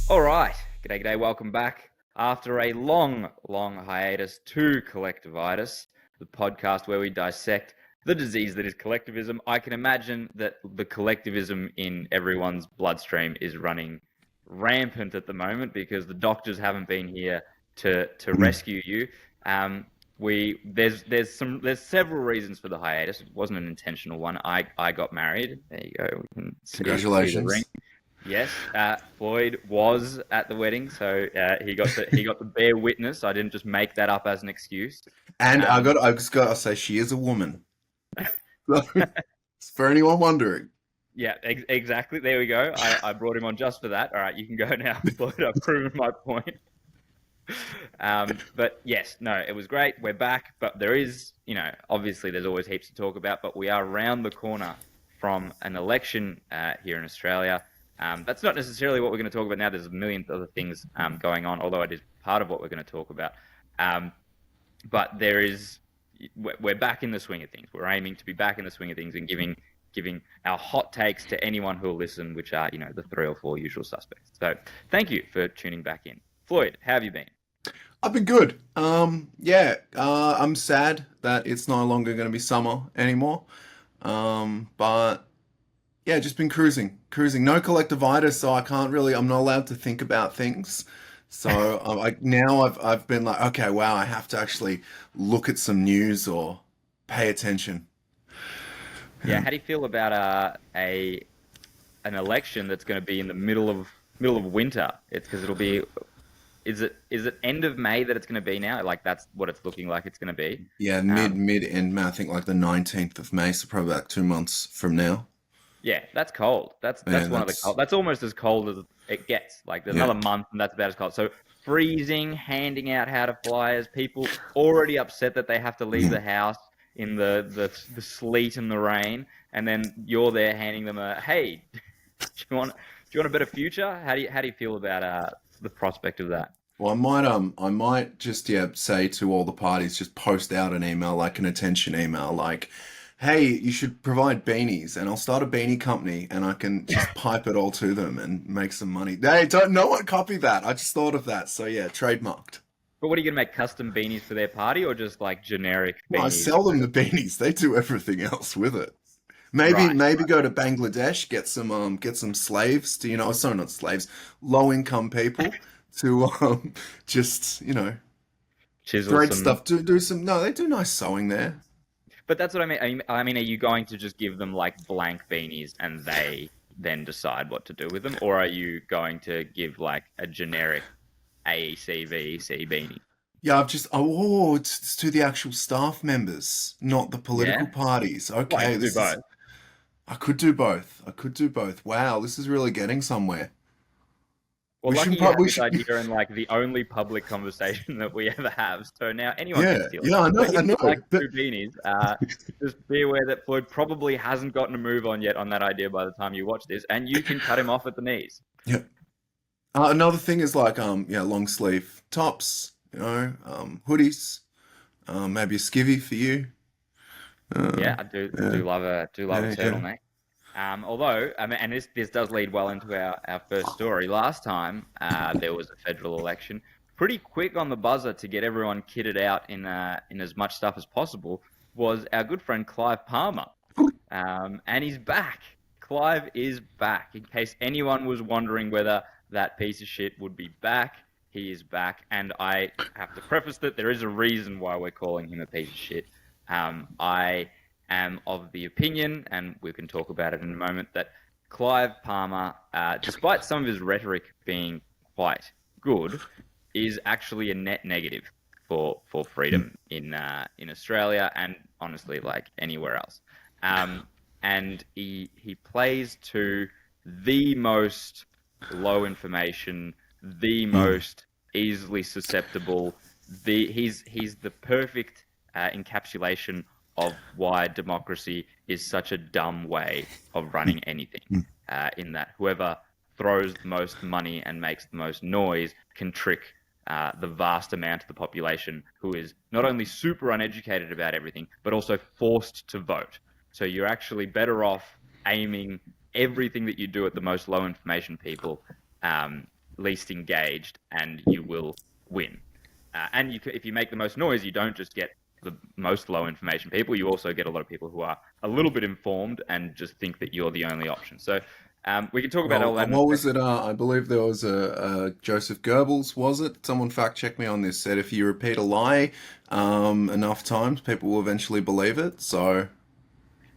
All right. G'day, g'day. Welcome back. After a long, long hiatus to Collectivitis, the podcast where we dissect the disease that is collectivism. I can imagine that the collectivism in everyone's bloodstream is running rampant at the moment because the doctors haven't been here to rescue you. There's several reasons for the hiatus. It wasn't an intentional one. I got married. There you go. We can see the ring. Congratulations. Yes, Floyd was at the wedding, so he got to bear witness. I didn't just make that up as an excuse. And I just got to say, she is a woman. For anyone wondering. Yeah, exactly. There we go. I brought him on just for that. All right, you can go now, Floyd. I've proven my point. But yes, no, it was great. We're back, but there is, obviously there's always heaps to talk about, but we are round the corner from an election here in Australia. That's not necessarily what we're going to talk about now. There's a million other things going on, although it is part of what we're going to talk about. But we're back in the swing of things. We're aiming to be back in the swing of things and giving our hot takes to anyone who will listen, which are, the 3 or 4 usual suspects. So thank you for tuning back in. Floyd, how have you been? I've been good. I'm sad that it's no longer going to be summer anymore. But yeah, just been cruising. No collectivitis, so I'm not allowed to think about things. So I've been like, okay, wow, I have to actually look at some news or pay attention. Yeah, how do you feel about an election that's going to be in the middle of winter? It's because it'll be. Is it end of May that it's going to be now? Like that's what it's looking like it's going to be. Yeah, end May, I think like the 19th of May, so probably about 2 months from now. Yeah, that's cold. That's one of the cold. That's almost as cold as it gets. Like there's another month, and that's about as cold. So freezing, handing out how to flyers, people already upset that they have to leave the house in the sleet and the rain, and then you're there handing them hey, do you want a better future? How do you feel about the prospect of that? Well, I might just say to all the parties, just post out an email, like an attention email, like, hey, you should provide beanies, and I'll start a beanie company, and I can just pipe it all to them and make some money. Hey, no one copy that. I just thought of that, so yeah, trademarked. But what are you gonna make custom beanies for their party, or just like generic Well, I beanies? sell them the beanies. They do everything else with it. Maybe go to Bangladesh, get some slaves to, sorry, not slaves, low income people to just, Chisel thread some. stuff, do some, no, they do nice sewing there. But that's what I mean. I mean, are you going to just give them like blank beanies and they then decide what to do with them, or are you going to give like a generic AEC VEC beanie? Yeah, it's to the actual staff members, not the political Yeah, parties. well, I Okay, can do both. I could do both. I could do both. Wow, this is really getting somewhere. Well, We lucky should you have probably, this idea in like the only public conversation that we ever have. So now anyone can yeah, steal it. yeah, But I if know, you like but two beanies, just be aware that Floyd probably hasn't gotten a move on yet on that idea by the time you watch this, and you can cut him off at the knees. yeah. Another thing is like, long sleeve tops, hoodies, maybe a skivvy for you. Yeah, Uh, I do yeah, love a yeah, yeah. turtleneck. Although, I mean, and this does lead well into our first story. Last time there was a federal election, pretty quick on the buzzer to get everyone kitted out in as much stuff as possible was our good friend Clive Palmer, and he's back. Clive is back. In case anyone was wondering whether that piece of shit would be back, he is back. And I have to preface that there is a reason why we're calling him a piece of shit. I am of the opinion, and we can talk about it in a moment, that Clive Palmer, despite some of his rhetoric being quite good, is actually a net negative for freedom in Australia and honestly like anywhere else. And he plays to the most low information, the Mm, most easily susceptible. He's the perfect encapsulation of why democracy is such a dumb way of running anything. mm, In that whoever throws the most money and makes the most noise can trick the vast amount of the population who is not only super uneducated about everything, but also forced to vote. So you're actually better off aiming everything that you do at the most low information people, least engaged, and you will win. And if you make the most noise, you don't just get the most low information people. You also get a lot of people who are a little bit informed and just think that you're the only option. So we can talk about Well, all that in a what was second. it? I believe there was a Joseph Goebbels, was it? Someone fact check me on this. Said if you repeat a lie enough times, people will eventually believe it. So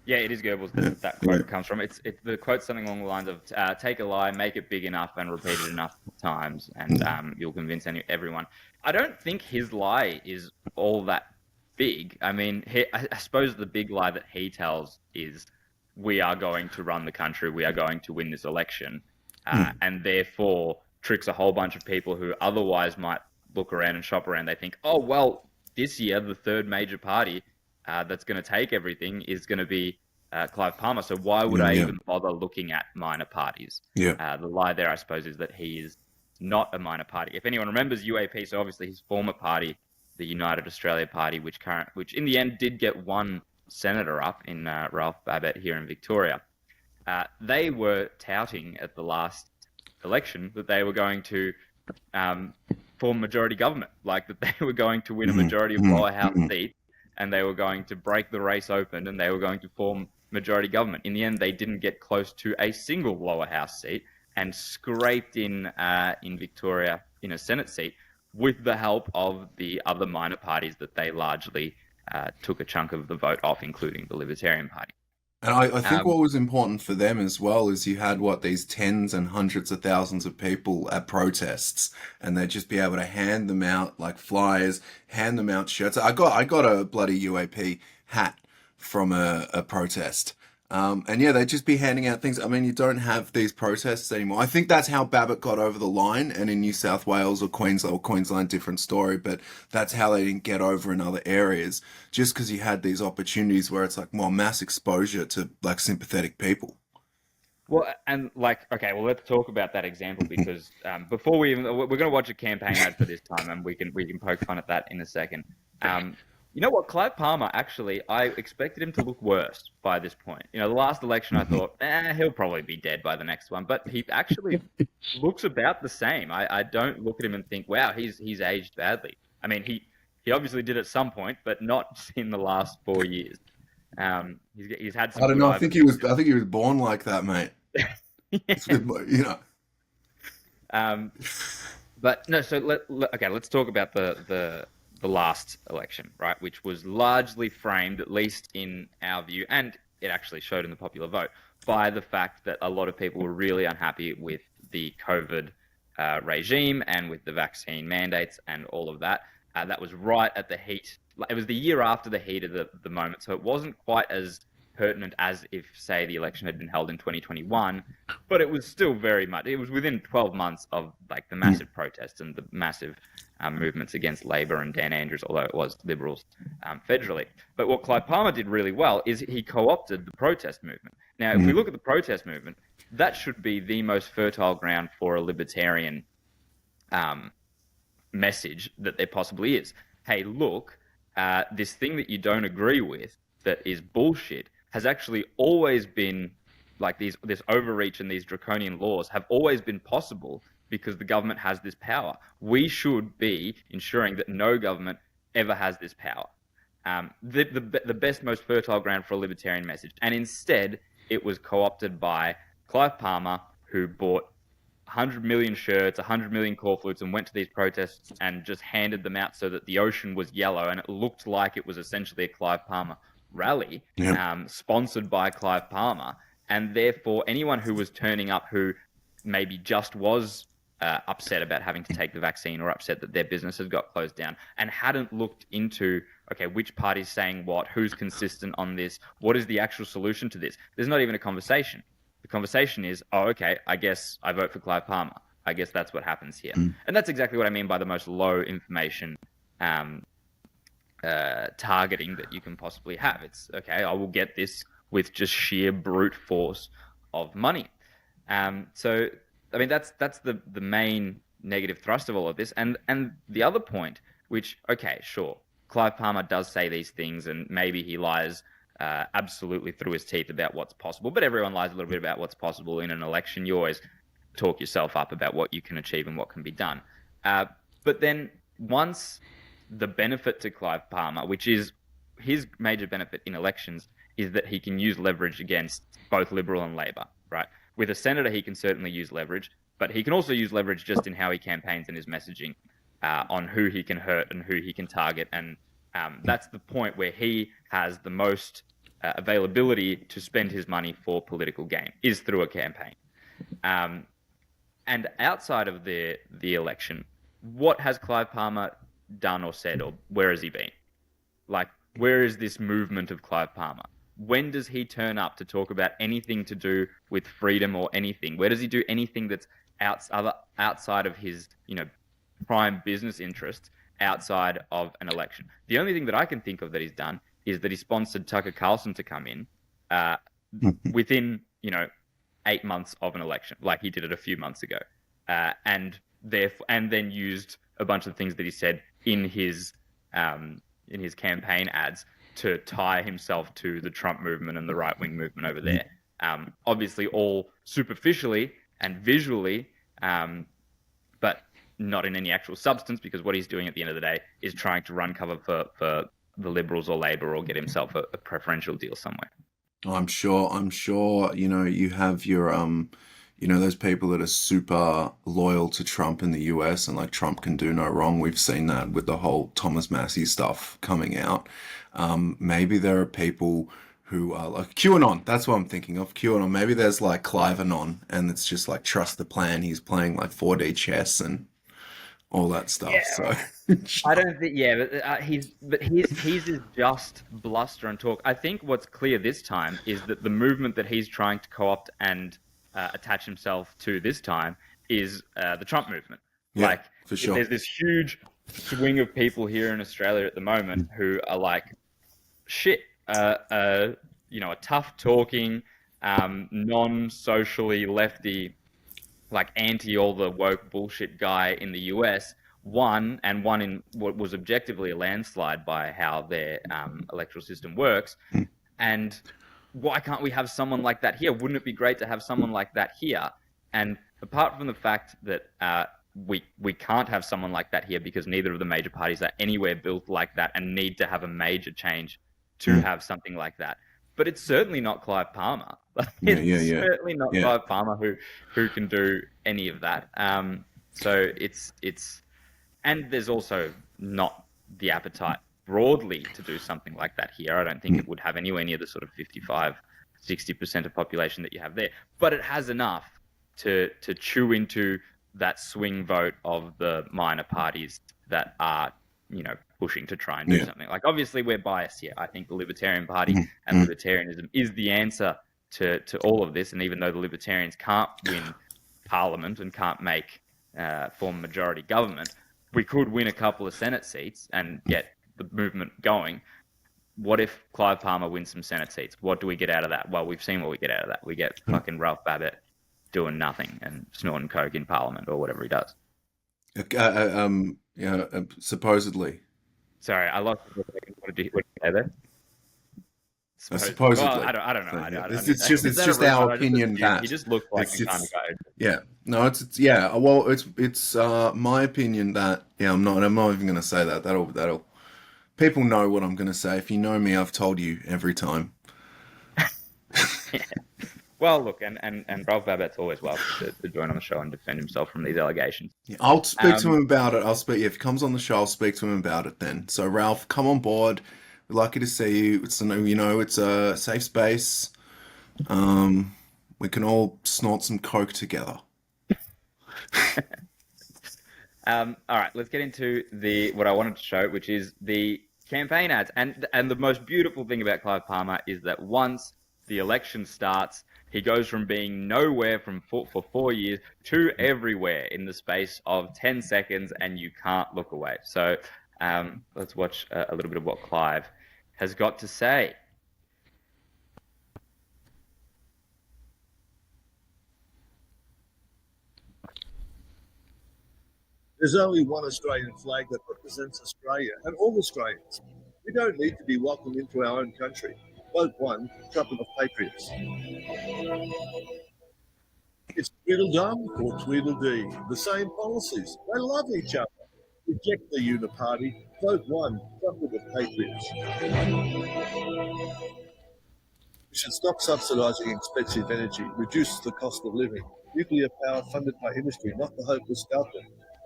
Yeah, it is Goebbels yeah, that yeah. quote comes from. It's the quote something along the lines of take a lie, make it big enough, and repeat it enough times, and you'll convince everyone. I don't think his lie is all that big. I mean, I suppose the big lie that he tells is we are going to run the country, we are going to win this election, Mm. and therefore tricks a whole bunch of people who otherwise might look around and shop around. They think, oh, well, this year, the third major party that's going to take everything is going to be Clive Palmer. So why would I Yeah, even bother looking at minor parties? yeah. The lie there, I suppose, is that he is not a minor party. If anyone remembers UAP, so obviously his former party, the United Australia Party, which in the end did get one senator up in Ralph Babbitt here in Victoria. They were touting at the last election that they were going to form majority government, like that they were going to win a Mhm, majority of mhm, lower house mhm. seats, and they were going to break the race open, and they were going to form majority government. In the end, they didn't get close to a single lower house seat, and scraped in Victoria in a Senate seat with the help of the other minor parties that they largely took a chunk of the vote off, including the Libertarian Party. And I think Um, what was important for them as well is you had what these tens and hundreds of thousands of people at protests, and they'd just be able to hand them out like flyers, hand them out shirts. I got a bloody UAP hat from a protest. And yeah, they'd just be handing out things. I mean, you don't have these protests anymore. I think that's how Babbitt got over the line, and in New South Wales or Queensland, different story, but that's how they didn't get over in other areas, just because you had these opportunities where it's like more mass exposure to like sympathetic people. Well, and like, okay, well, let's talk about that example because before we're going to watch a campaign ad for this time, and we can poke fun at that in a second. Um, you know what, Clive Palmer actually, I expected him to look worse by this point. You know, the last election, I thought, he'll probably be dead by the next one, but he actually looks about the same. I don't look at him and think, wow, he's aged badly. I mean, he obviously did at some point, but not in the last 4 years. He's had I some don't good know. eye. I think he was born like that, mate. It's with, you know. Um, but no, so okay, let's talk about the last election, right? Which was largely framed, at least in our view, and it actually showed in the popular vote, by the fact that a lot of people were really unhappy with the COVID regime and with the vaccine mandates and all of that. That was right at the heat. It was the year after the heat of the moment, so it wasn't quite as pertinent as if, say, the election had been held in 2021, but it was still very much. It was within 12 months of like the Mm. massive protests and the massive movements against Labor and Dan Andrews, although it was Liberals federally. But what Clive Palmer did really well is he co-opted the protest movement. Now, if we Mhm. look at the protest movement, that should be the most fertile ground for a libertarian um, message that there possibly is. Hey, look, this thing that you don't agree with that is bullshit has actually always been like this overreach and these draconian laws have always been possible because the government has this power. We should be ensuring that no government ever has this power. The best, most fertile ground for a libertarian message. And instead, it was co opted by Clive Palmer, who bought 100 million shirts, 100 million cornflakes, and went to these protests and just handed them out so that the ocean was yellow and it looked like it was essentially a Clive Palmer rally, Yep. sponsored by Clive Palmer. And therefore, anyone who was turning up who maybe just was upset about having to take the vaccine or upset that their business has got closed down and hadn't looked into, okay, which party's saying what, who's consistent on this, what is the actual solution to this? There's not even a conversation. The conversation is, oh, okay, I guess I vote for Clive Palmer. I guess that's what happens here. Mm. And that's exactly what I mean by the most low information um, targeting that you can possibly have. It's, okay, I will get this with just sheer brute force of money. So, I mean, that's the main negative thrust of all of this. And the other point, which, okay, sure, Clive Palmer does say these things, and maybe he lies absolutely through his teeth about what's possible. But everyone lies a little bit about what's possible in an election. You always talk yourself up about what you can achieve and what can be done. But then once the benefit to Clive Palmer, which is his major benefit in elections, is that he can use leverage against both Liberal and Labor, right? With a senator, he can certainly use leverage, but he can also use leverage just in how he campaigns and his messaging on who he can hurt and who he can target. And that's the point where he has the most availability to spend his money for political gain, is through a campaign. And outside of the election, what has Clive Palmer done or said, or where has he been? Like, where is this movement of Clive Palmer? When does he turn up to talk about anything to do with freedom or anything? Where does he do anything that's outside of his, prime business interests outside of an election? The only thing that I can think of that he's done is that he sponsored Tucker Carlson to come in within, 8 months of an election, like he did it a few months ago, and then used a bunch of things that he said in his campaign ads to tie himself to the Trump movement and the right-wing movement over there. Obviously, all superficially and visually, but not in any actual substance, because what he's doing at the end of the day is trying to run cover for the Liberals or Labor, or get himself a preferential deal somewhere. I'm sure, you have your, those people that are super loyal to Trump in the US and like Trump can do no wrong. We've seen that with the whole Thomas Massey stuff coming out. Maybe there are people who are like QAnon. That's what I'm thinking of. QAnon. Maybe there's like Clive-anon, and it's just like trust the plan. He's playing like 4D chess and all that stuff. Yeah, So I don't think. Yeah, but his is just bluster and talk. I think what's clear this time is that the movement that he's trying to co-opt and attach himself to this time is the Trump movement. yeah, Like, for sure. there's this huge swing of people here in Australia at the moment who are like, shit, a tough talking, non-socially lefty, like anti all the woke bullshit guy in the US won in what was objectively a landslide by how their electoral system works. And why can't we have someone like that here? Wouldn't it be great to have someone like that here? And apart from the fact that we can't have someone like that here because neither of the major parties are anywhere built like that and need to have a major change to have something like that. But it's certainly not Clive Palmer. It's certainly not Clive Palmer who can do any of that. So it's and there's also not the appetite broadly to do something like that here. I don't think it would have anywhere near the sort of 55-60% of population that you have there. But it has enough to chew into that swing vote of the minor parties that are, pushing to try and do something. Like, obviously we're biased here. I think the Libertarian Party and libertarianism is the answer to all of this. And even though the Libertarians can't win Parliament and can't form majority government, we could win a couple of Senate seats and get the movement going. What if Clive Palmer wins some Senate seats? What do we get out of that? Well, we've seen what we get out of that. We get fucking Ralph Babbitt doing nothing and snorting coke in Parliament or whatever he does. Supposedly. Sorry, I lost you. What did you say there? Supposedly. Well, I don't know. It's just our opinion that he just looks like the kind of guy. Yeah, no, it's my opinion that I'm not even going to say that. That'll people know what I'm going to say. If you know me, I've told you every time. Yeah. Well, look, and Ralph Babbitt's always welcome to join on the show and defend himself from these allegations. Yeah, I'll speak to him about it. If he comes on the show, I'll speak to him about it then. So, Ralph, come on board. We're lucky to see you. It's a safe space. We can all snort some coke together. All right, let's get into what I wanted to show, which is the campaign ads. And the most beautiful thing about Clive Palmer is that once the election starts, he goes from being nowhere for 4 years to everywhere in the space of 10 seconds, and you can't look away. So let's watch a little bit of what Clive has got to say. There's only one Australian flag that represents Australia and all Australians. We don't need to be welcomed into our own country. Vote 1, Trumpet of Patriots. It's Tweedledum or Tweedledee. The same policies. They love each other. Reject the uniparty. Vote one. Trumpet of Patriots. We should stop subsidising expensive energy. Reduce the cost of living. Nuclear power funded by industry, not the hopeless scalper.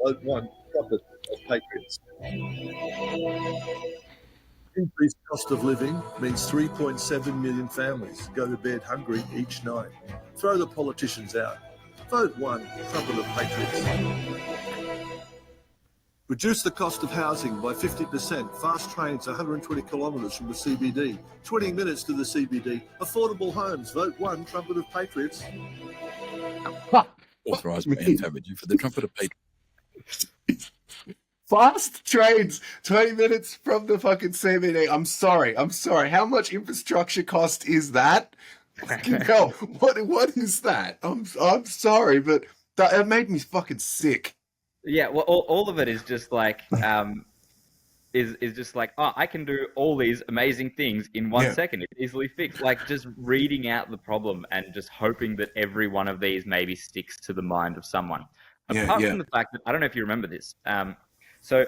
Vote one. Trumpet of Patriots. Increased cost of living means 3.7 million families go to bed hungry each night. Throw the politicians out. Vote one. Trumpet of Patriots. Reduce the cost of housing by 50%. Fast trains 120 kilometres from the CBD. 20 minutes to the CBD. Affordable homes. Vote one. Trumpet of Patriots. Authorised by endeavour for the Trumpet of Patriots. Fast trains, 20 minutes from the fucking CBD. I'm sorry. How much infrastructure cost is that? Hell, what is that? I'm sorry, but it made me fucking sick. Yeah, well, all of it is just like is just like, oh, I can do all these amazing things in 1 second. It's easily fixed. Like just reading out the problem and just hoping that every one of these maybe sticks to the mind of someone. Apart from the fact that I don't know if you remember this. So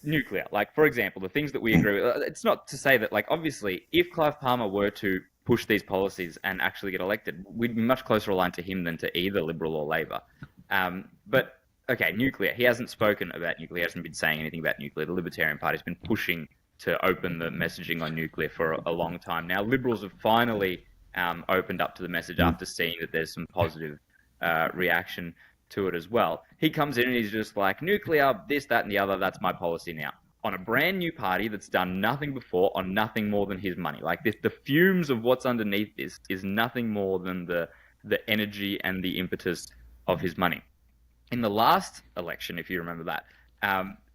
nuclear, like for example, the things that we agree with, it's not to say that like obviously if Clive Palmer were to push these policies and actually get elected, we'd be much closer aligned to him than to either Liberal or Labor. But okay, nuclear, he hasn't spoken about nuclear, he hasn't been saying anything about nuclear. The Libertarian Party's been pushing to open the messaging on nuclear for a long time now. Liberals have finally opened up to the message after seeing that there's some positive reaction to it as well. He comes in and he's just like, nuclear, this, that, and the other, that's my policy now. On a brand new party that's done nothing before, on nothing more than his money. Like this, the fumes of what's underneath this is nothing more than the energy and the impetus of his money. In the last election, if you remember that,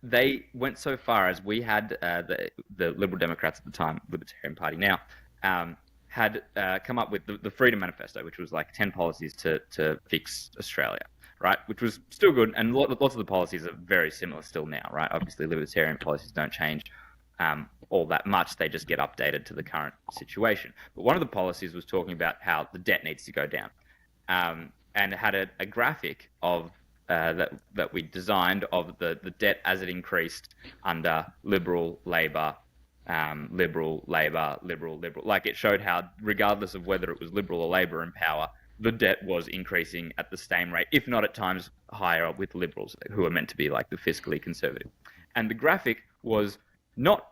they went so far as we had the Liberal Democrats at the time, Libertarian Party now, had come up with the Freedom Manifesto, which was like 10 policies to fix Australia. Right, which was still good, and lots of the policies are very similar still now, right? Obviously, libertarian policies don't change all that much; they just get updated to the current situation. But one of the policies was talking about how the debt needs to go down, and it had a graphic of that we designed of the debt as it increased under Liberal, Labor, Liberal, Labor, Liberal, Liberal. Like it showed how, regardless of whether it was Liberal or Labor in power, the debt was increasing at the same rate, if not at times higher, with Liberals, who are meant to be like the fiscally conservative. And the graphic was not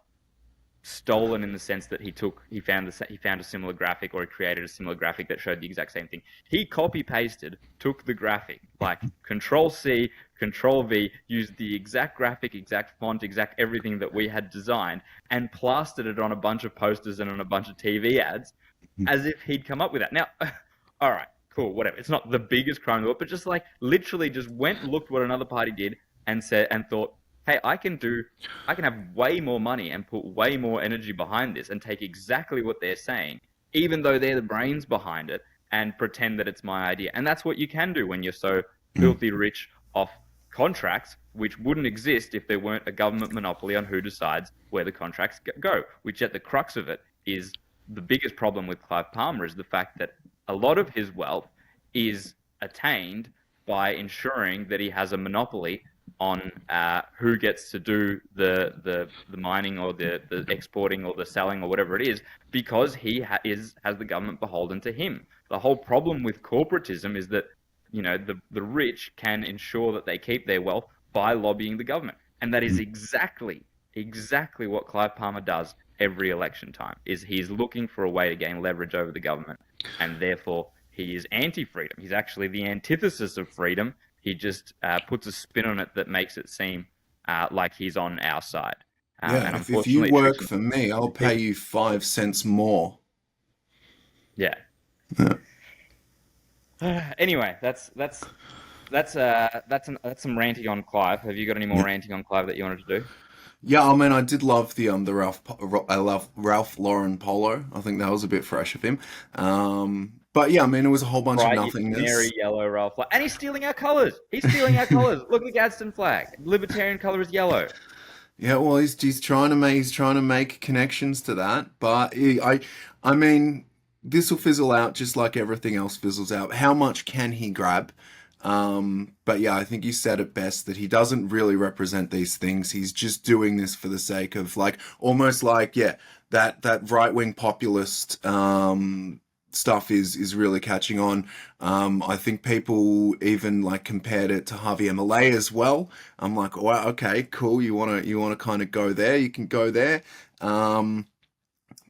stolen in the sense that he found a similar graphic, or he created a similar graphic that showed the exact same thing. He copy pasted, took the graphic, like Control C, Control V, used the exact graphic, exact font, exact everything that we had designed, and plastered it on a bunch of posters and on a bunch of TV ads, as if he'd come up with that. Now, all right, cool, whatever. It's not the biggest crime in the world, but just like literally just went, looked what another party did, and thought, hey, I can have way more money and put way more energy behind this and take exactly what they're saying, even though they're the brains behind it, and pretend that it's my idea. And that's what you can do when you're so filthy rich off contracts, which wouldn't exist if there weren't a government monopoly on who decides where the contracts go, which at the crux of it is the biggest problem with Clive Palmer is the fact that a lot of his wealth is attained by ensuring that he has a monopoly on who gets to do the mining or the exporting or the selling or whatever it is, because he has the government beholden to him. The whole problem with corporatism is that the rich can ensure that they keep their wealth by lobbying the government, and that is exactly what Clive Palmer does every election time. Is he's looking for a way to gain leverage over the government, and therefore he is anti-freedom. He's actually the antithesis of freedom. He just puts a spin on it that makes it seem like he's on our side. And if you work for me, I'll pay you 5 cents more. Yeah. Anyway, that's some ranting on Clive. Have you got any more ranting on Clive that you wanted to do? Yeah, I mean, I did love the Ralph Lauren polo. I think that was a bit fresh of him. But yeah, I mean, it was a whole bunch of nothingness. Canary yellow Ralph, and he's stealing our colours. He's stealing our colours. Look at the Gadsden flag. Libertarian colour is yellow. Yeah, well, he's trying to make connections to that. But I mean, this will fizzle out just like everything else fizzles out. How much can he grab? But yeah, I think you said it best that he doesn't really represent these things. He's just doing this for the sake of like almost like yeah, that right wing populist stuff is really catching on. I think people even like compared it to Javier Milei as well. I'm like, wow, okay, cool. You wanna kind of go there, you can go there. Um,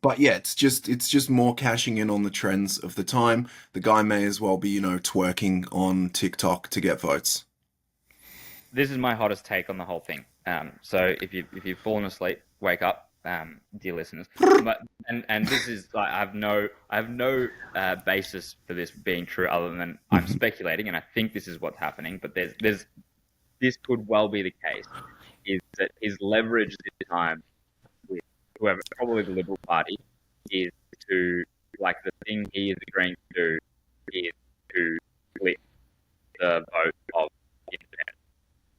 but yeah, it's just more cashing in on the trends of the time. The guy may as well be, twerking on TikTok to get votes. This is my hottest take on the whole thing. So if you've fallen asleep, wake up, dear listeners. But and this is like I have no basis for this being true other than I'm speculating, and I think this is what's happening. But there's this could well be the case. Is that his leverage this time with whoever, probably the Liberal Party, is to like the thing he is agreeing to do is to split the vote of independents.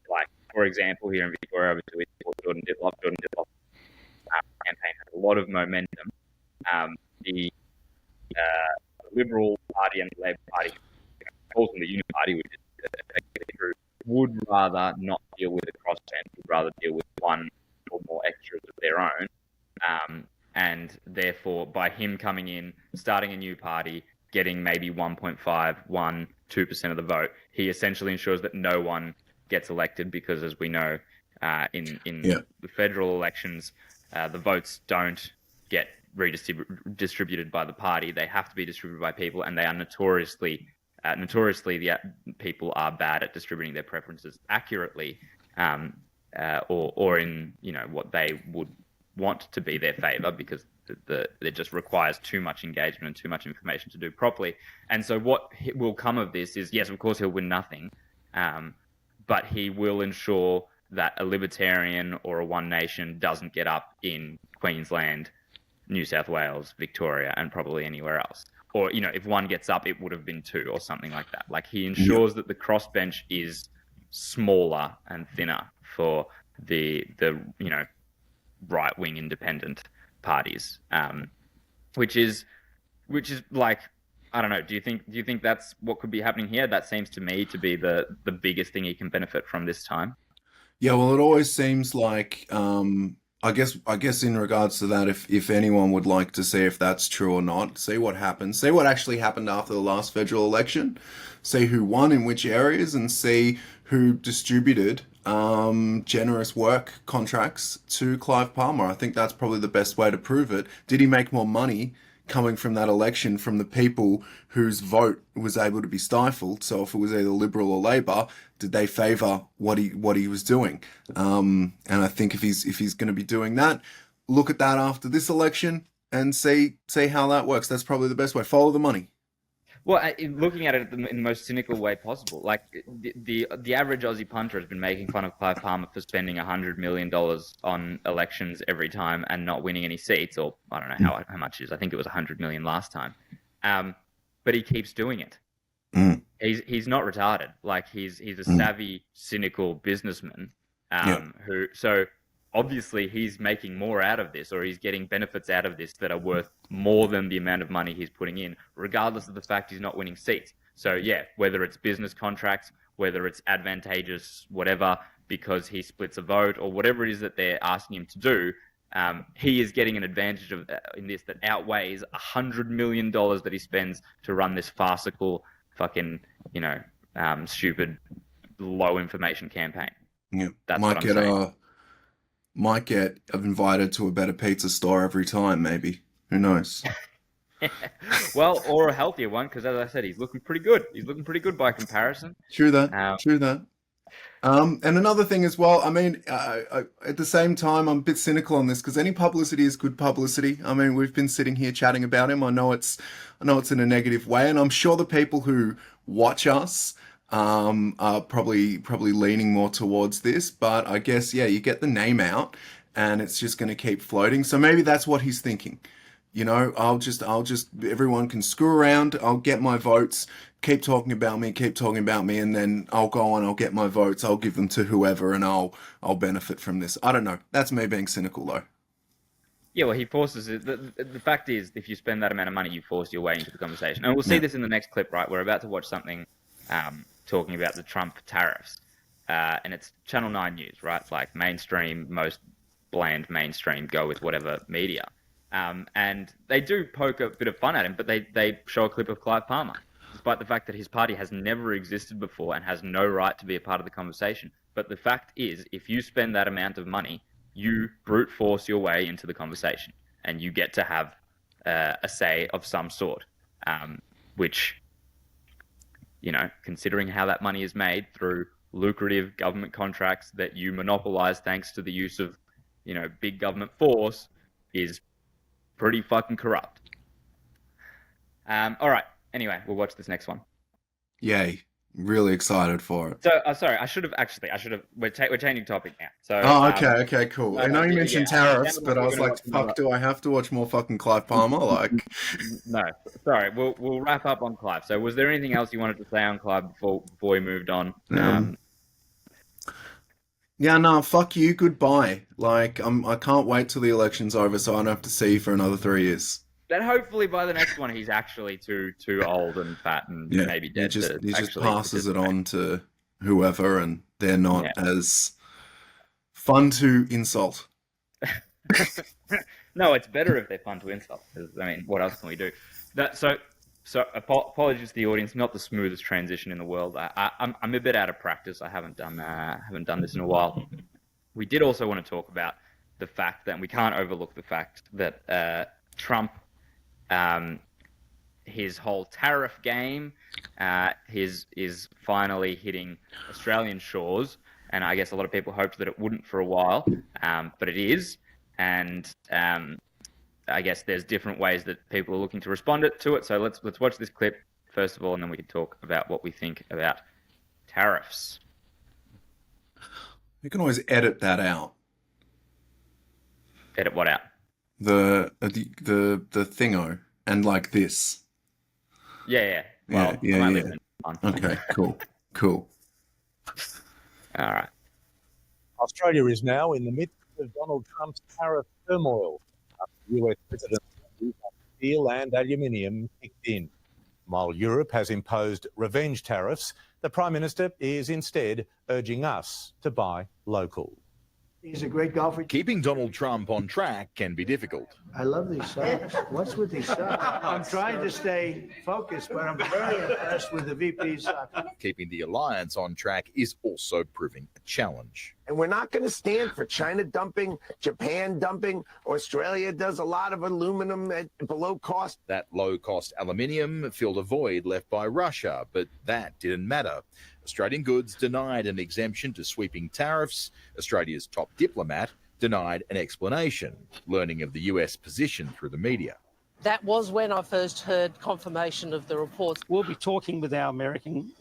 Like, for example, here in Victoria, obviously, we support Jordan Ditlop. Jordan Ditlop campaign has a lot of momentum. The Liberal Party and the Labor Party, also the Unity Party, which is effectively true, would rather not deal with the crossbench, would rather deal with one or more extras of their own. And therefore, by him coming in, starting a new party, getting maybe 1.5, 1, 2% of the vote, he essentially ensures that no one gets elected because, as we know, in the federal elections, the votes don't get redistributed by the party. They have to be distributed by people, and they are notoriously the people are bad at distributing their preferences accurately, or in what they would want to be their favor, because it just requires too much engagement and too much information to do properly. And so what will come of this is, yes, of course, he'll win nothing, but he will ensure that a Libertarian or a One Nation doesn't get up in Queensland, New South Wales, Victoria, and probably anywhere else. Or, if one gets up, it would have been two or something like that. Like, he ensures that the crossbench is smaller and thinner for the right-wing independent parties, which is like, I don't know. Do you think that's what could be happening here? That seems to me to be the biggest thing he can benefit from this time. Yeah, well, it always seems like I guess in regards to that, if anyone would like to see if that's true or not, see what happens, see what actually happened after the last federal election, see who won in which areas, and see who distributed generous work contracts to Clive Palmer. I think that's probably the best way to prove it. Did he make more money coming from that election from the people whose vote was able to be stifled? So if it was either Liberal or Labor, did they favour what he was doing? And I think if he's going to be doing that, look at that after this election and see how that works. That's probably the best way. Follow the money. Well, looking at it in the most cynical way possible, like the average Aussie punter has been making fun of Clive Palmer for spending $100 million on elections every time and not winning any seats, or I don't know how much it is. I think it was 100 million last time. But he keeps doing it. Mm. He's not retarded. Like, he's a savvy, cynical businessman, who, so obviously he's making more out of this, or he's getting benefits out of this that are worth more than the amount of money he's putting in, regardless of the fact he's not winning seats. So yeah, whether it's business contracts, whether it's advantageous, whatever, because he splits a vote, or whatever it is that they're asking him to do, he is getting an advantage in this that outweighs $100 million that he spends to run this farcical, fucking, stupid, low information campaign. Yeah, That's what I'm saying. Might get invited to a better pizza store every time, maybe. Who knows? Well, or a healthier one, because as I said, he's looking pretty good. He's looking pretty good by comparison. True that. True that. And another thing as well, I mean, at the same time, I'm a bit cynical on this because any publicity is good publicity. I mean, we've been sitting here chatting about him. I know it's in a negative way, and I'm sure the people who watch us are probably leaning more towards this. But I guess, yeah, you get the name out, and it's just going to keep floating. So maybe that's what he's thinking. I'll just everyone can screw around. I'll get my votes. Keep talking about me, and then I'll go on. I'll get my votes. I'll give them to whoever, and I'll benefit from this. I don't know. That's me being cynical, though. Yeah, well, he forces it. The fact is, if you spend that amount of money, you force your way into the conversation. And we'll see this in the next clip, right? We're about to watch something talking about the Trump tariffs. And it's Channel 9 News, right? It's like mainstream, most bland mainstream, go with whatever media. And they do poke a bit of fun at him, but they show a clip of Clive Palmer, despite the fact that his party has never existed before and has no right to be a part of the conversation. But the fact is, if you spend that amount of money, you brute force your way into the conversation, and you get to have a say of some sort, which, you know, considering how that money is made through lucrative government contracts that you monopolize thanks to the use of, you know, big government force, is pretty fucking corrupt. All right. Anyway, we'll watch this next one. Yay. Really excited for it. So, sorry, I should have. We're changing topic now. So, okay, cool. I know you mentioned tariffs, but I was like, fuck, do I have to watch more fucking Clive Palmer? Like, no, sorry, we'll wrap up on Clive. So, was there anything else you wanted to say on Clive before we moved on? Yeah, no, fuck you, goodbye. Like, I can't wait till the election's over so I don't have to see you for another 3 years. Then hopefully by the next one he's actually too old and fat and maybe dead. He just passes it on to whoever, and they're not as fun to insult. No, it's better if they're fun to insult. I mean, what else can we do? So apologies to the audience. Not the smoothest transition in the world. I'm a bit out of practice. I haven't done this in a while. We did also want to talk about the fact that we can't overlook the fact that Trump, his whole tariff game, is finally hitting Australian shores, and I guess a lot of people hoped that it wouldn't for a while, but it is, and I guess there's different ways that people are looking to respond to it. So let's watch this clip first of all, and then we can talk about what we think about tariffs. You can always edit that out. Edit what out? The thingo, and like this. Yeah. Well, yeah. Okay, cool. All right. Australia is now in the midst of Donald Trump's tariff turmoil after the US President's views on steel and aluminium kicked in. While Europe has imposed revenge tariffs, the Prime Minister is instead urging us to buy local. He's a great golfer. Keeping Donald Trump on track can be difficult. I love these socks. What's with these socks? I'm trying to stay focused, but I'm very impressed with the VP's socks. Keeping the alliance on track is also proving a challenge. And we're not going to stand for China dumping, Japan dumping. Australia does a lot of aluminum at below cost. That low-cost aluminium filled a void left by Russia, but that didn't matter. Australian goods denied an exemption to sweeping tariffs. Australia's top diplomat denied an explanation, learning of the US position through the media. That was when I first heard confirmation of the reports. We'll be talking with our American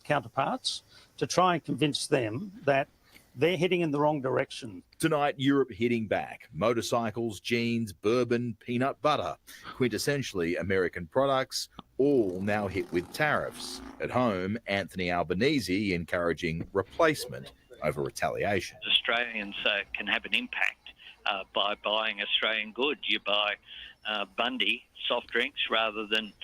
counterparts to try and convince them that they're heading in the wrong direction. Tonight, Europe hitting back. Motorcycles, jeans, bourbon, peanut butter, quintessentially American products, all now hit with tariffs. At home, Anthony Albanese encouraging replacement over retaliation. Australians can have an impact by buying Australian goods. You buy Bundy soft drinks rather than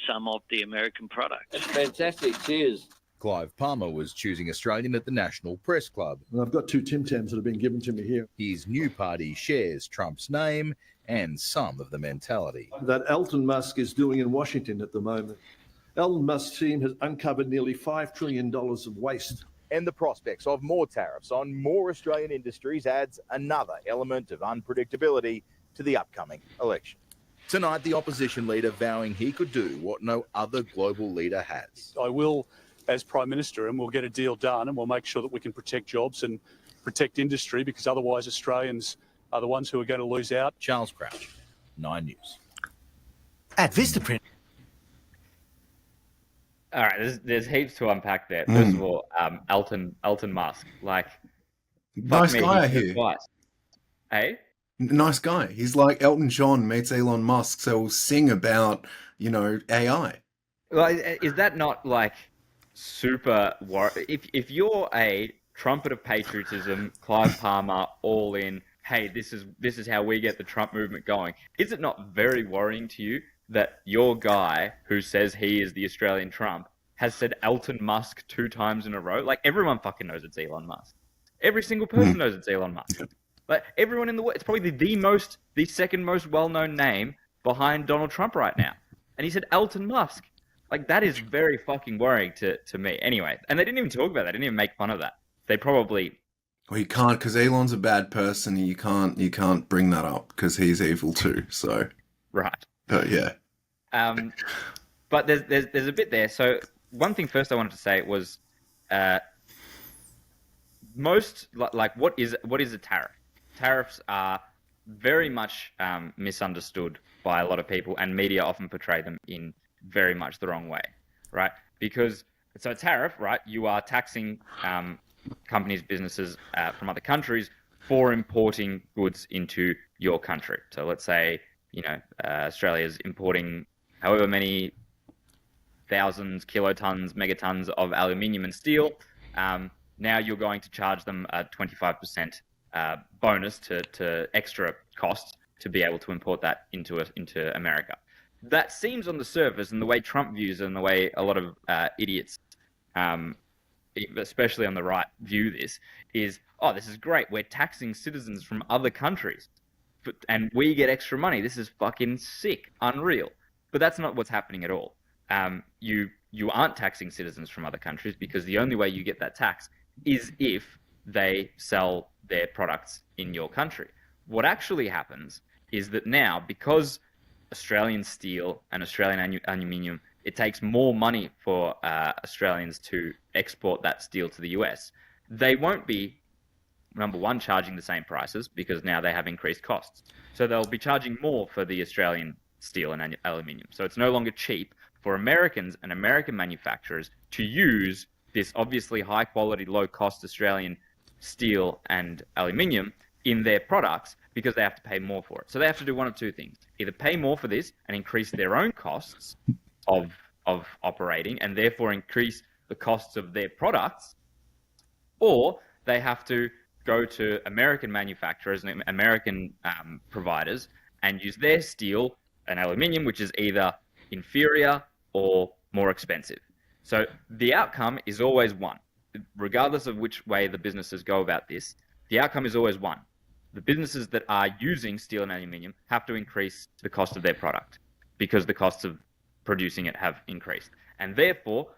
some of the American products. That's fantastic. Cheers. Clive Palmer was choosing Australian at the National Press Club. And I've got 2 Tim Tams that have been given to me here. His new party shares Trump's name and some of the mentality. That Elon Musk is doing in Washington at the moment. Elon Musk's team has uncovered nearly $5 trillion of waste. And the prospects of more tariffs on more Australian industries adds another element of unpredictability to the upcoming election. Tonight, the opposition leader vowing he could do what no other global leader has. I will, as Prime Minister, and we'll get a deal done, and we'll make sure that we can protect jobs and protect industry, because otherwise Australians are the ones who are going to lose out. Charles Crouch, 9 News. At Vistaprint. All right, there's heaps to unpack there. First of all, Elon Musk, like, nice guy here. Hey, nice guy. He's like Elton John meets Elon Musk, so we'll sing about AI. Well, is that not like super? If you're a Trumpet of Patriotism, Clive Palmer, all in hey, this is how we get the Trump movement going. Is it not very worrying to you that your guy who says he is the Australian Trump has said Elon Musk 2 times in a row? Like, everyone fucking knows it's Elon Musk. Every single person knows it's Elon Musk. Like, everyone in the world, it's probably the second most well-known name behind Donald Trump right now. And he said Elon Musk. Like, that is very fucking worrying to me. Anyway, and they didn't even talk about that. They didn't even make fun of that. They probably... Well, you can't, because Elon's a bad person. You can't bring that up because he's evil too. So, right. But yeah. But there's a bit there. So one thing first I wanted to say was, what is a tariff? Tariffs are very much misunderstood by a lot of people, and media often portray them in very much the wrong way, right? Because so a tariff, right? You are taxing companies, businesses from other countries for importing goods into your country. So let's say, Australia's importing however many thousands, kilotons, megatons of aluminium and steel. Now you're going to charge them a 25% bonus to extra costs to be able to import that into America. That seems on the surface, and the way Trump views it, and the way a lot of idiots, especially on the right, view this, is, oh, this is great. We're taxing citizens from other countries, and we get extra money. This is fucking sick, unreal. But that's not what's happening at all. You aren't taxing citizens from other countries, because the only way you get that tax is if they sell their products in your country. What actually happens is that now, because Australian steel and Australian aluminium, it takes more money for Australians to export that steel to the US. They won't be, number one, charging the same prices, because now they have increased costs. So they'll be charging more for the Australian steel and aluminium. So it's no longer cheap for Americans and American manufacturers to use this obviously high quality, low cost Australian steel and aluminium in their products, because they have to pay more for it. So they have to do one of two things: either pay more for this and increase their own costs of operating, and therefore increase the costs of their products, or they have to go to American manufacturers and American providers and use their steel and aluminium, which is either inferior or more expensive. So the outcome is always one. Regardless of which way the businesses go about this, the outcome is always one. The businesses that are using steel and aluminium have to increase the cost of their product, because the costs of producing it have increased. And therefore,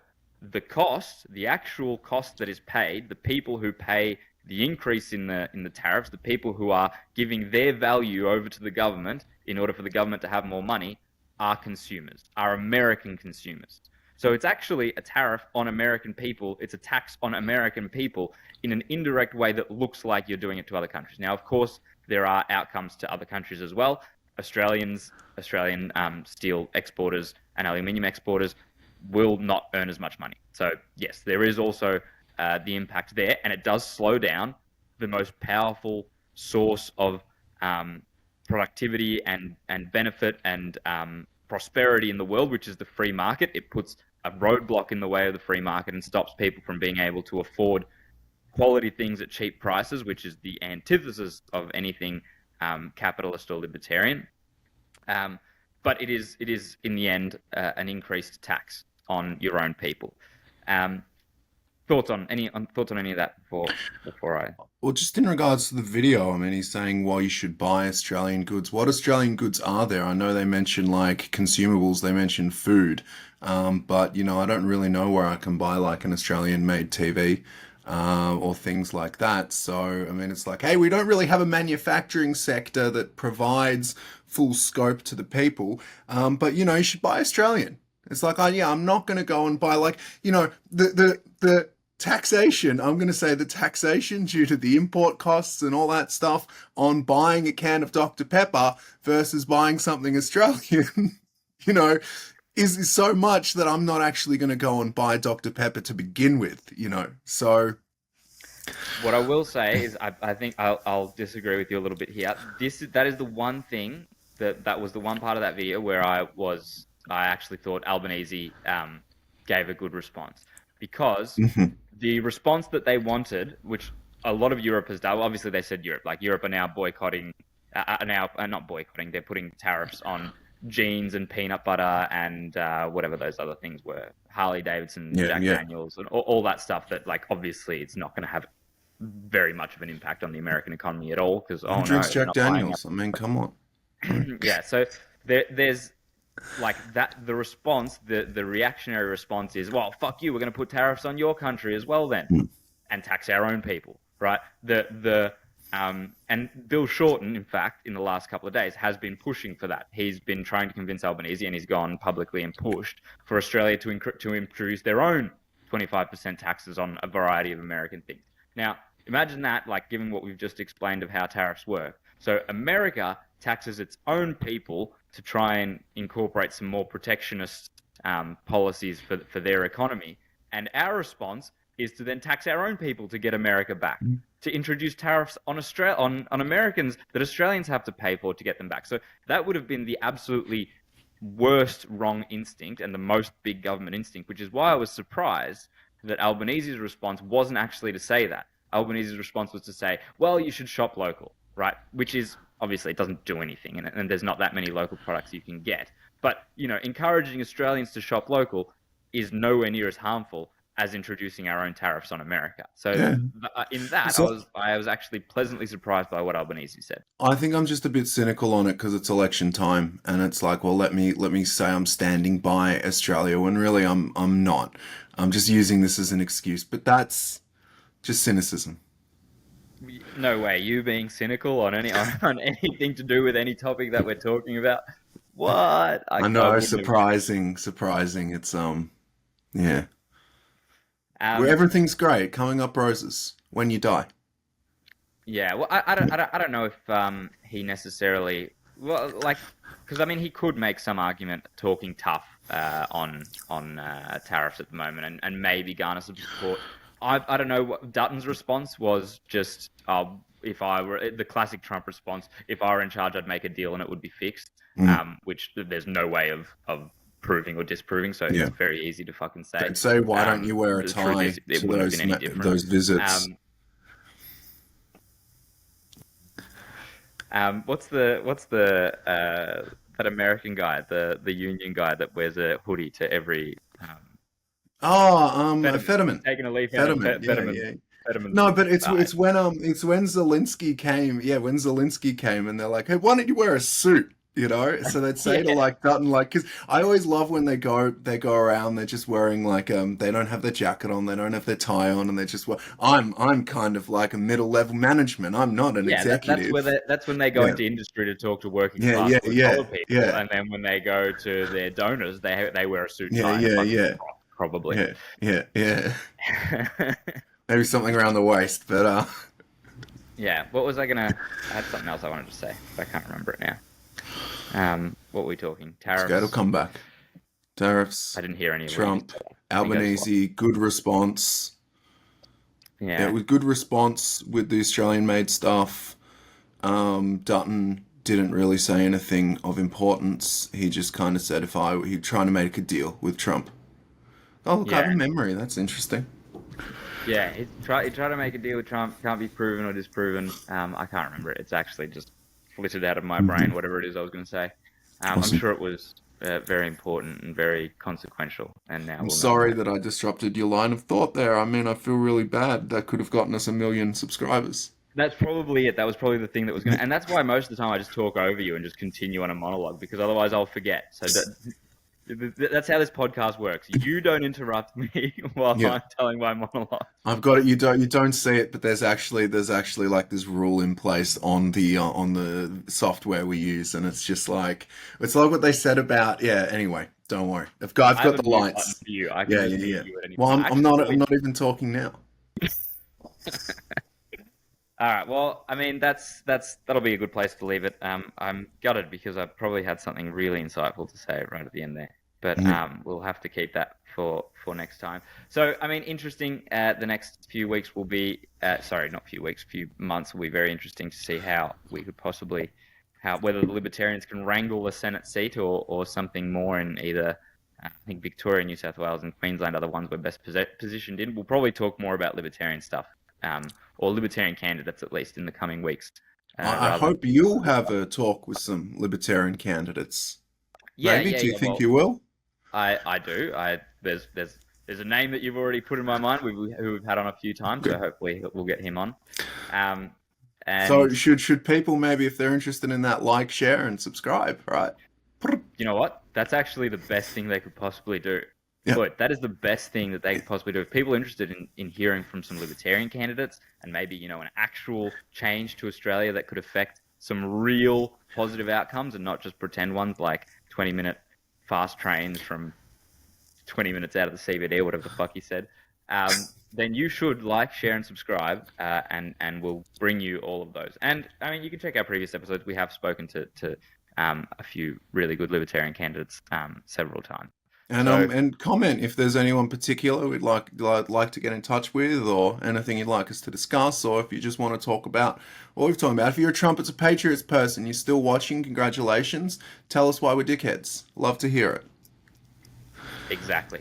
the actual cost that is paid, the people who pay the increase in the tariffs, the people who are giving their value over to the government in order for the government to have more money, are consumers, are American consumers. So it's actually a tariff on American people. It's a tax on American people in an indirect way that looks like you're doing it to other countries. Now, of course, there are outcomes to other countries as well. Australian steel exporters and aluminium exporters will not earn as much money. So yes, there is also the impact there, and it does slow down the most powerful source of productivity and benefit and prosperity in the world, which is the free market. It puts a roadblock in the way of the free market and stops people from being able to afford quality things at cheap prices, which is the antithesis of anything capitalist or libertarian. But it is in the end an increased tax on your own people. Thoughts on any of that before I? Well, just in regards to the video, I mean, he's saying, well, you should buy Australian goods. What Australian goods are there? I know they mention like consumables, they mention food, but I don't really know where I can buy like an Australian-made TV or things like that. So, I mean, it's like, hey, we don't really have a manufacturing sector that provides full scope to the people, but you should buy Australian. It's like, I'm not going to go and buy like, the taxation, I'm going to say the taxation due to the import costs and all that stuff on buying a can of Dr. Pepper versus buying something Australian, is so much that I'm not actually going to go and buy Dr. Pepper to begin with, so. What I will say is I think I'll disagree with you a little bit here. That is the one thing that was the one part of that video where I actually thought Albanese gave a good response, because the response that they wanted, which a lot of Europe has done. Obviously, they said Europe. Like Europe are now boycotting, not boycotting. They're putting tariffs on jeans and peanut butter and whatever those other things were, Harley Davidson, Jack Daniels, and all that stuff. That like obviously it's not going to have very much of an impact on the American economy at all. Because Who drinks Jack Daniels? I mean, come on. Yeah, so there's like that. The response, the reactionary response is, well, fuck you. We're going to put tariffs on your country as well then, and tax our own people, right? And Bill Shorten, in fact, in the last couple of days, has been pushing for that. He's been trying to convince Albanese, and he's gone publicly and pushed for Australia to introduce their own 25% taxes on a variety of American things. Now, imagine that, like, given what we've just explained of how tariffs work. So America taxes its own people to try and incorporate some more protectionist policies for their economy. And our response is to then tax our own people to get America back, to introduce tariffs on on Americans that Australians have to pay for to get them back. So that would have been the absolutely worst wrong instinct and the most big government instinct, which is why I was surprised that Albanese's response wasn't actually to say that. Albanese's response was to say, well, you should shop local, right? Which is, obviously, it doesn't do anything, and there's not that many local products you can get. But, you know, encouraging Australians to shop local is nowhere near as harmful as introducing our own tariffs on America. So in that, I was actually pleasantly surprised by what Albanese said. I think I'm just a bit cynical on it because it's election time, and it's like, well, let me say I'm standing by Australia when really I'm not. I'm just using this as an excuse, but that's just cynicism. No way, you being cynical on anything to do with any topic that we're talking about. What? I know, surprising. It's yeah. Where everything's great, coming up roses when you die. Yeah, well, I don't know if he necessarily, well, like, because I mean he could make some argument talking tough on tariffs at the moment and maybe garner some support. I don't know what Dutton's response was. Just if I were the classic Trump response, if I were in charge, I'd make a deal and it would be fixed. Which there's no way of proving or disproving, so it's very easy to fucking say. They'd say, why don't you wear a tie to those visits? What's the that American guy, the union guy that wears a hoodie to every Fetterman. Taking a leaf Fetterman. Fetterman. No, but it's when Zelensky came. Yeah, when Zelensky came, and they're like, hey, why don't you wear a suit? You know, so they'd say to like Dutton, like, because I always love when they go around, they're just wearing like they don't have their jacket on, they don't have their tie on, and they just I'm kind of like a middle level management. I'm not an executive. That's when they go into industry to to working class collar people, and then when they go to their donors, they wear a suit tie. Probably. Yeah. Maybe something around the waist, but yeah. What was I gonna? I had something else I wanted to say, but I can't remember it now. What were we talking? Tariffs. It'll come back. Tariffs. I didn't hear any. Trump, Albanese, good response. Yeah, it was good response with the Australian-made stuff. Dutton didn't really say anything of importance. He just kind of said he'd trying to make a deal with Trump. Oh, look, I have a memory. That's interesting. Yeah, he tried to make a deal with Trump. Can't be proven or disproven. I can't remember it. It's actually just flitted out of my brain, whatever it is I was going to say. I'm sure it was very important and very consequential. And now I'm sorry that I disrupted your line of thought there. I mean, I feel really bad. That could have gotten us 1 million subscribers. That's probably it. That was probably the thing that was going to... And that's why most of the time I just talk over you and just continue on a monologue, because otherwise I'll forget. So that's how this podcast works. You don't interrupt me while I'm telling my monologue. I've got it. You don't see it, but there's actually like this rule in place on the software we use, and it's just like what they said about Anyway, don't worry. I've got the lights. For you. I can you at any well, point. I'm not even talking now. All right. Well, I mean, that'll be a good place to leave it. I'm gutted because I probably had something really insightful to say right at the end there, but we'll have to keep that for next time. So, I mean, interesting. The next few weeks will be, few months will be very interesting to see how we could possibly, whether the Libertarians can wrangle a Senate seat or something more in either. I think Victoria, New South Wales, and Queensland are the ones we're best positioned in. We'll probably talk more about Libertarian stuff or Libertarian candidates at least in the coming weeks. I hope you'll have a talk with some Libertarian candidates. Maybe. Do you think you will? I do. There's a name that you've already put in my mind who we've had on a few times, so hopefully we'll get him on. And so should people, maybe if they're interested in that, like, share, and subscribe, right? You know what? That's actually the best thing they could possibly do. Yep. But that is the best thing that they could possibly do. If people are interested in hearing from some Libertarian candidates and maybe, an actual change to Australia that could affect some real positive outcomes and not just pretend ones like 20-minute fast trains from 20 minutes out of the CBD or whatever the fuck he said, then you should like, share, and subscribe, and we'll bring you all of those. And, I mean, you can check our previous episodes. We have spoken to a few really good Libertarian candidates several times. And comment if there's anyone particular we'd like to get in touch with, or anything you'd like us to discuss, or if you just want to talk about what we've talked about. If you're a Trumpet of Patriots person, you're still watching, congratulations. Tell us why we're dickheads. Love to hear it. Exactly.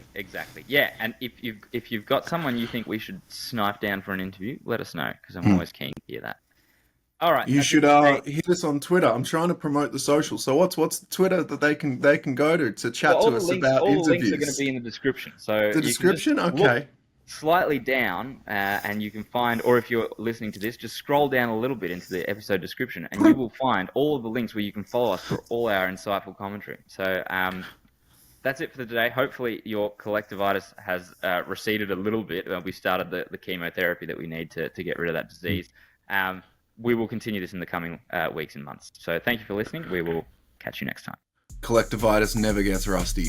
Yeah, and if you've got someone you think we should snipe down for an interview, let us know, because I'm always keen to hear that. All right. You should hit us on Twitter. I'm trying to promote the social. So what's the Twitter that they can go to chat to us about interviews? All the links are going to be in the description. So the description, okay. Slightly down, and you can find, or if you're listening to this, just scroll down a little bit into the episode description, and you will find all of the links where you can follow us for all our insightful commentary. So that's it for today. Hopefully your collectivitis has receded a little bit. We started the chemotherapy that we need to get rid of that disease. We will continue this in the coming weeks and months. So thank you for listening. We will catch you next time. Collectivitis never gets rusty.